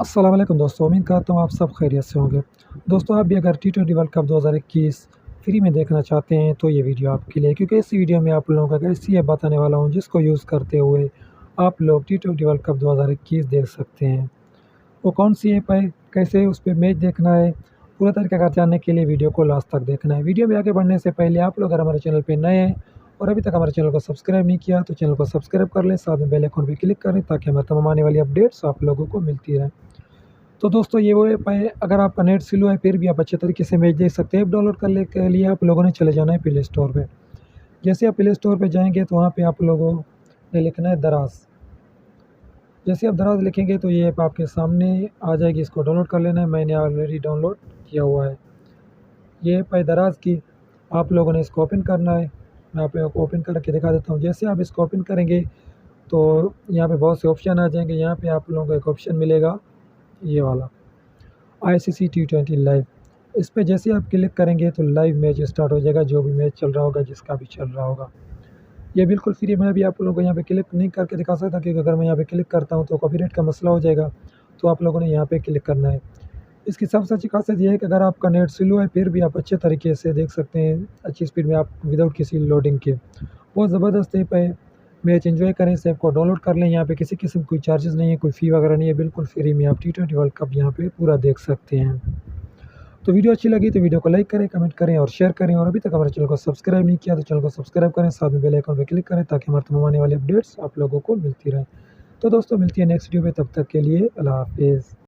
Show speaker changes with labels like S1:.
S1: अस्सलाम वालेकुम दोस्तों, उम्मीद करता हूँ आप सब खैरियत से होंगे। दोस्तों, आप भी अगर टी20 वर्ल्ड कप 2021 फ्री में देखना चाहते हैं तो ये वीडियो आपके लिए, क्योंकि इस वीडियो में आप लोगों को ऐसी ऐप बताने वाला हूँ जिसको यूज़ करते हुए आप लोग टी20 वर्ल्ड कप 2021 देख सकते हैं। वो कौन सी ऐप है, कैसे उस पे मैच देखना है, पूरा तरीक़ाकार जानने के लिए वीडियो को लास्ट तक देखना है। वीडियो में आगे बढ़ने से पहले आप लोग अगर हमारे चैनल पे नए हैं और अभी तक हमारे चैनल को सब्सक्राइब नहीं किया तो चैनल को सब्सक्राइब कर लें, साथ में बेल आइकन पे क्लिक करें ताकि हमारे तमाम आने वाली अपडेट्स आप लोगों को मिलती रहें। तो दोस्तों, ये वो ऐप है, अगर आपका नेट स्लो है फिर भी आप अच्छे तरीके से मैच देख सकते हैं। ऐप डाउनलोड करने के लिए आप लोगों ने चले जाना है प्ले स्टोर पे। जैसे आप प्ले स्टोर पे जाएंगे तो वहाँ पे आप लोगों ने लिखना है दराज। जैसे आप दराज लिखेंगे तो ये ऐप आपके सामने आ जाएगी, इसको डाउनलोड कर लेना है। मैंने ऑलरेडी डाउनलोड किया हुआ है। ये ऐप है दराज की, आप लोगों ने इसको ओपन करना है। मैं आप लोगों को ओपन करके दिखा देता हूँ। जैसे आप इसको ओपन करेंगे तो यहाँ पे बहुत से ऑप्शन आ जाएंगे। यहाँ पे आप लोगों को एक ऑप्शन मिलेगा, ये वाला ICC T20 लाइव। इस पे जैसे आप क्लिक करेंगे तो लाइव मैच स्टार्ट हो जाएगा, जो भी मैच चल रहा होगा, जिसका भी चल रहा होगा। ये बिल्कुल फ्री है। मैं भी आप लोगों को यहाँ पे क्लिक नहीं करके दिखा सकता, क्योंकि अगर मैं यहाँ पे क्लिक करता हूँ तो कॉपीराइट का मसला हो जाएगा। तो आप लोगों ने यहाँ पे क्लिक करना है। इसकी सबसे अच्छी खासियत ये है कि अगर आपका नेट स्लो है फिर भी आप अच्छे तरीके से देख सकते हैं, अच्छी स्पीड में, आप विदाउट किसी लोडिंग के। बहुत ज़बरदस्त ऐप है। मैच एंजॉय करें, इस ऐप को डाउनलोड कर लें। यहाँ पे किसी किस्म कोई चार्जेस नहीं है, कोई फ़ी वगैरह नहीं है, बिल्कुल फ्री में आप टी20 वर्ल्ड कप यहाँ पे पूरा देख सकते हैं। तो वीडियो अच्छी लगी तो वीडियो को लाइक करें, कमेंट करें और शेयर करें। और अभी तक हमारे चैनल को सब्सक्राइब नहीं किया तो चैनल को सब्सक्राइब करें, साथ में बेल आइकन पर क्लिक करें ताकि हमारे तमाम आने वाली अपडेट्स आप लोगों को मिलती रहें। तो दोस्तों, मिलती है नेक्स्ट वीडियो में, तब तक के लिए अल्लाह हाफिज़।